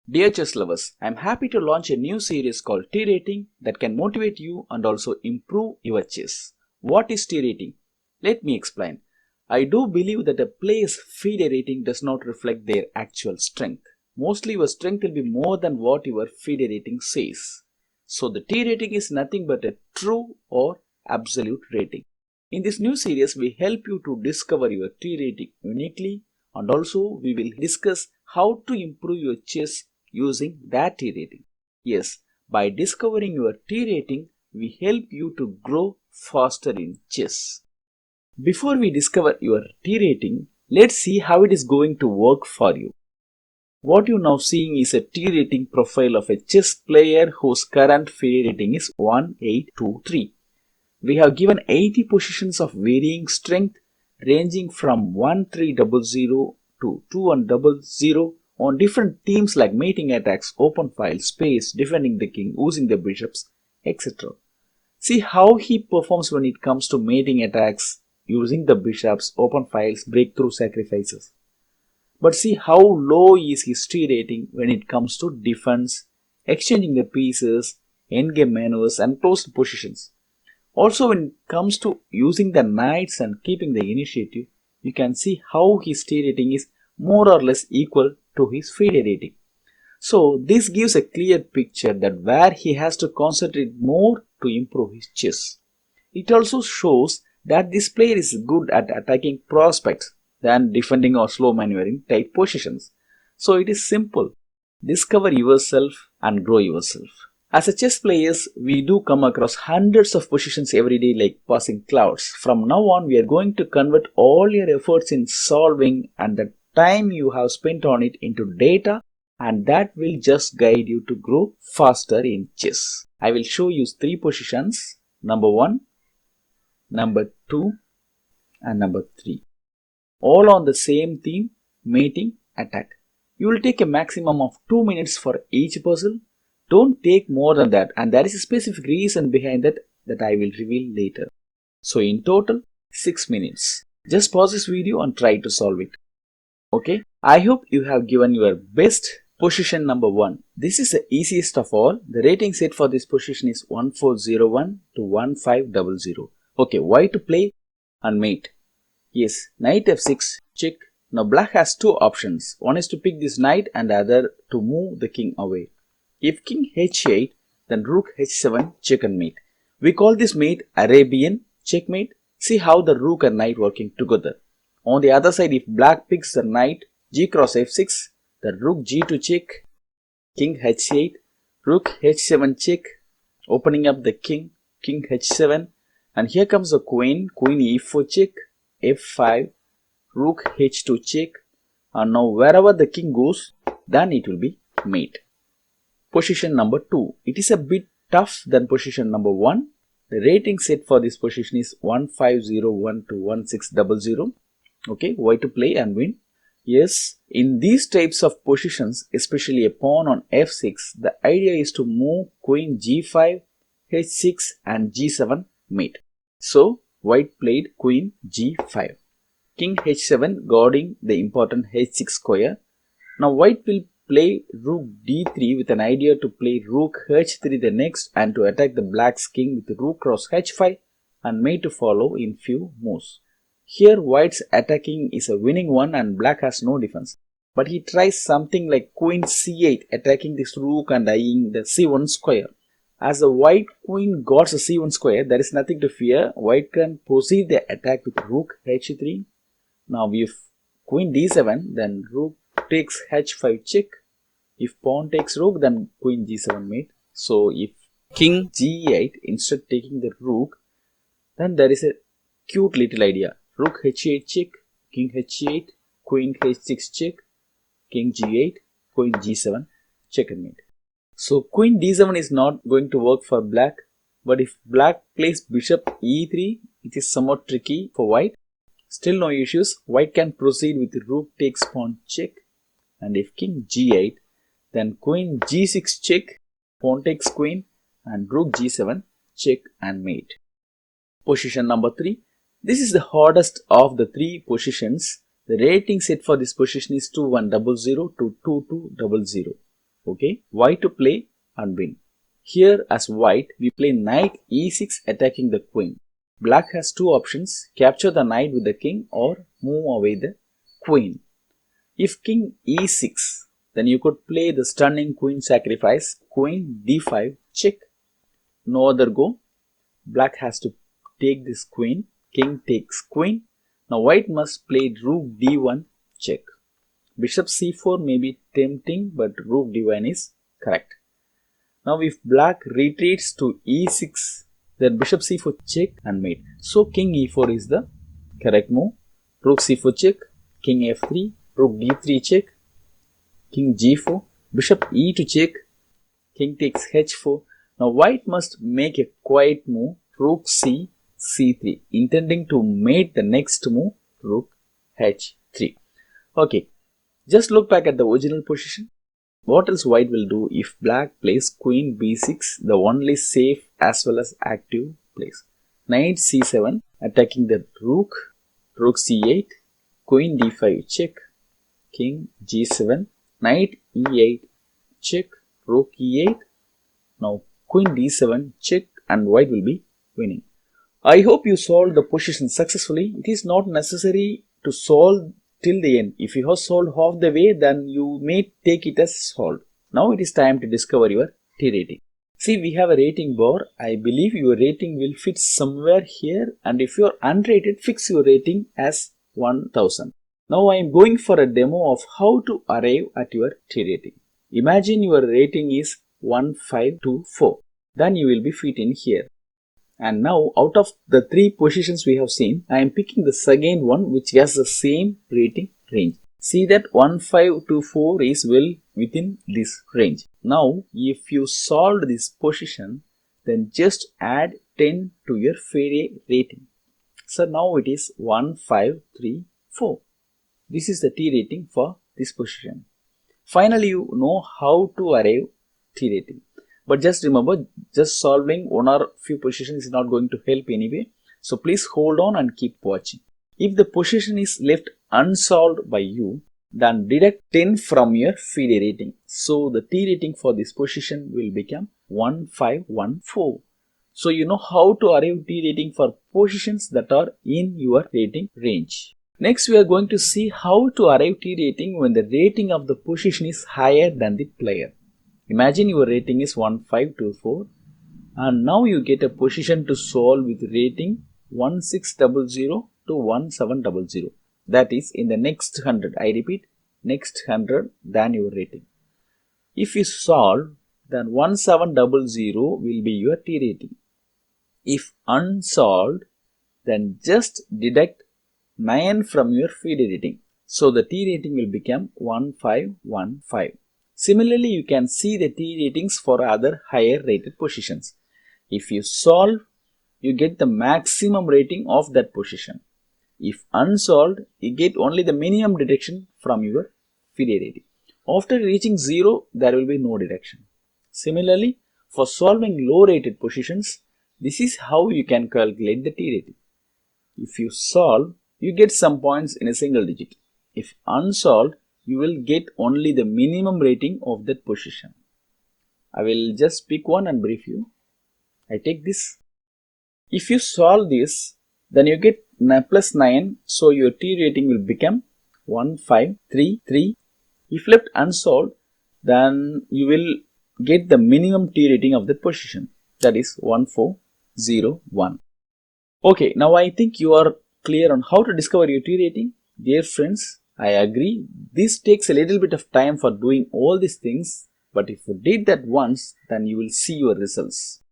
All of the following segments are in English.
Dear chess lovers, I am happy to launch a new series called T rating that can motivate you and also improve your chess. What is T rating? Let me explain. I do believe that a player's FIDE rating does not reflect their actual strength. Mostly your strength will be more than what your FIDE rating says. So the T rating is nothing but a true or absolute rating. In this new series, we help you to discover your T rating uniquely, and also we will discuss how to improve your chess using that T rating. Yes, by discovering your T rating, we help you to grow faster in chess. Before we discover your T rating, let's see how it is going to work for you. What you now seeing is a T rating profile of a chess player whose current FIDE rating is 1823. We have given 80 positions of varying strength ranging from 1300 to 2100 on different themes like mating attacks, open file, space, defending the king, using the bishops, etc. See how he performs when it comes to mating attacks, using the bishops, open files, breakthrough sacrifices. But see how low is his T rating when it comes to defense, exchanging the pieces, endgame maneuvers and closed positions. Also, when it comes to using the knights and keeping the initiative, you can see how his T rating is more or less equal to his FIDE rating. So, this gives a clear picture that where he has to concentrate more to improve his chess. It also shows that this player is good at attacking prospects than defending or slow maneuvering tight positions. So, it is simple. Discover yourself and grow yourself. As a chess players, we do come across hundreds of positions every day like passing clouds. From now on, we are going to convert all your efforts in solving and the time you have spent on it into data, and that will just guide you to grow faster in chess. I will show you 3 positions, number 1, number 2 and number 3. All on the same theme, mating attack. You will take a maximum of 2 minutes for each puzzle. Don't take more than that, and there is a specific reason behind that I will reveal later. So in total, 6 minutes. Just pause this video and try to solve it. Okay, I hope you have given your best. Position number 1. This is the easiest of all. The rating set for this position is 1401 to 1500. Okay, why to play and mate? Yes, knight f6, check. Now black has 2 options. One is to pick this knight and the other to move the king away. If king h8, then rook h7, check and mate. We call this mate Arabian checkmate. See how the rook and knight working together. On the other side, if black picks the knight, g cross f6, the rook g2 check, king h8, rook h7 check, opening up the king, king h7, and here comes the queen, queen e4 check, f5, rook h2 check, and now wherever the king goes, then it will be mate. Position number 2. It is a bit tough than position number 1. The rating set for this position is 1501 to 1600. Okay, why to play and win? Yes, in these types of positions, especially a pawn on f6, the idea is to move queen g5, h6 and g7 mate. So, white played queen g5. King h7 guarding the important h6 square. Now white will play rook d3 with an idea to play rook h3 the next and to attack the black's king with rook cross h5 and mate to follow in few moves. Here white's attacking is a winning one and black has no defense. But he tries something like queen c8 attacking this rook and eyeing the c1 square. As the white queen guards the c1 square, there is nothing to fear. White can proceed the attack with rook h3. Now if queen d7, then rook takes h5 check. If pawn takes rook, then queen g7 mate. So if king g8 instead taking the rook, then there is a cute little idea. Rook h8 check, king h8, queen h6 check, king g8, queen g7 check and mate. So queen d7 is not going to work for black, but if black plays bishop e3, it is somewhat tricky for white. Still no issues. White can proceed with rook takes pawn check, and if king g8, then queen g6 check, pawn takes queen, and rook g7 check and mate. Position number 3. This is the hardest of the 3 positions. The rating set for this position is 2100 to 2200. Okay, why to play and win? Here as white, we play knight e6 attacking the queen. Black has two options, capture the knight with the king or move away the queen. If king e6, then you could play the stunning queen sacrifice, queen d5, check, no other go. Black has to take this queen, king takes queen. Now white must play rook d1, check. Bishop c4 may be tempting, but rook d1 is correct. Now if black retreats to e6, then bishop c4 check and mate. So king e4 is the correct move. Rook c4 check, king f3, rook d3 check, king g4, bishop e2 check, king takes h4. Now white must make a quiet move, rook c, c3, intending to mate the next move, rook h3. Okay, just look back at the original position. What else white will do if black plays queen b6, the only safe as well as active place? Knight c7, attacking the rook, rook c8, queen d5 check, king g7, knight e8 check, rook e8. Now queen d7 check and white will be winning. I hope you solved the position successfully. It is not necessary to solve till the end. If you have solved half the way, then you may take it as solved. Now it is time to discover your T rating. See, we have a rating bar. I believe your rating will fit somewhere here, and if you are unrated, fix your rating as 1000. Now I am going for a demo of how to arrive at your T rating. Imagine your rating is 1524. Then you will be fit in here. And now out of the three positions we have seen, I am picking the second one which has the same rating range. See that 1524 is well within this range. Now if you solved this position, then just add 10 to your FIDE rating. So now it is 1534. This is the T rating for this position. Finally, you know how to arrive T rating. But just remember, just solving one or few positions is not going to help anyway. So please hold on and keep watching. If the position is left unsolved by you, then deduct 10 from your FIDE rating. So the T rating for this position will become 1514. So you know how to arrive T rating for positions that are in your rating range. Next, we are going to see how to arrive T rating when the rating of the position is higher than the player. Imagine your rating is 1524 and now you get a position to solve with rating 1600 to 1700. That is in the next 100. I repeat, next 100 than your rating. If you solve, then 1700 will be your T rating. If unsolved, then just deduct 9 from your FIDE rating. So the T rating will become 1515. Similarly, you can see the T ratings for other higher rated positions. If you solve, you get the maximum rating of that position. If unsolved, you get only the minimum deduction from your FIDE rating. After reaching 0, there will be no deduction. Similarly, for solving low rated positions, this is how you can calculate the T rating. If you solve, you get some points in a single digit. If unsolved, you will get only the minimum rating of that position. I will just pick one and brief you. I take this. If you solve this, then you get plus 9, so your T rating will become 1533. If left unsolved, then you will get the minimum T rating of that position, that is 1401. Okay, now I think you are clear on how to discover your T rating. Dear friends, I agree, this takes a little bit of time for doing all these things, but if you did that once, then you will see your results.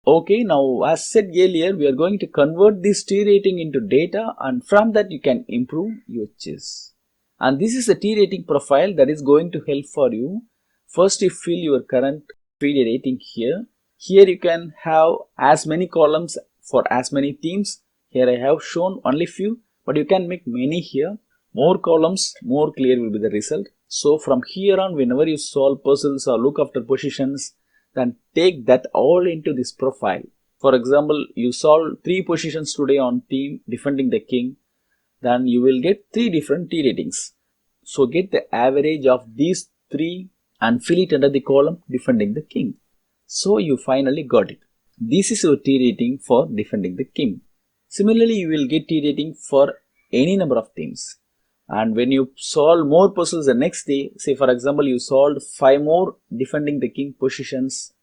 Okay, now as said earlier, we are going to convert this T rating into data, and from that you can improve your chess. And this is the T rating profile that is going to help for you. First, you fill your current FIDE rating here. Here you can have as many columns for as many teams. Here I have shown only few, but you can make many here. More columns, more clear will be the result. So from here on, whenever you solve puzzles or look after positions, then take that all into this profile. For example, you solve 3 positions today on team defending the king, then you will get 3 different T ratings. So get the average of these 3 and fill it under the column defending the king. So you finally got it. This is your T rating for defending the king. Similarly, you will get T rating for any number of themes. And when you solve more puzzles the next day, say for example you solved 5 more defending the king positions,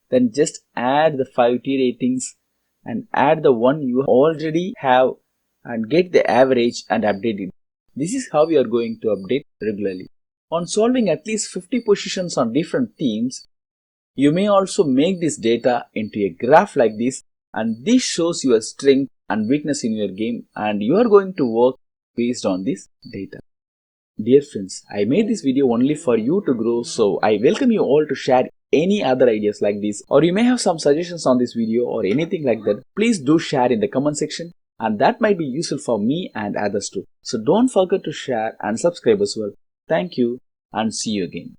then just add the 5 T ratings and add the one you already have and get the average and update it. This is how you are going to update regularly. On solving at least 50 positions on different themes, you may also make this data into a graph like this, and this shows your strength and weakness in your game, and you are going to work based on this data. Dear friends, I made this video only for you to grow, so I welcome you all to share any other ideas like this, or you may have some suggestions on this video or anything like that. Please do share in the comment section, and that might be useful for me and others too. So don't forget to share and subscribe as well. Thank you and see you again.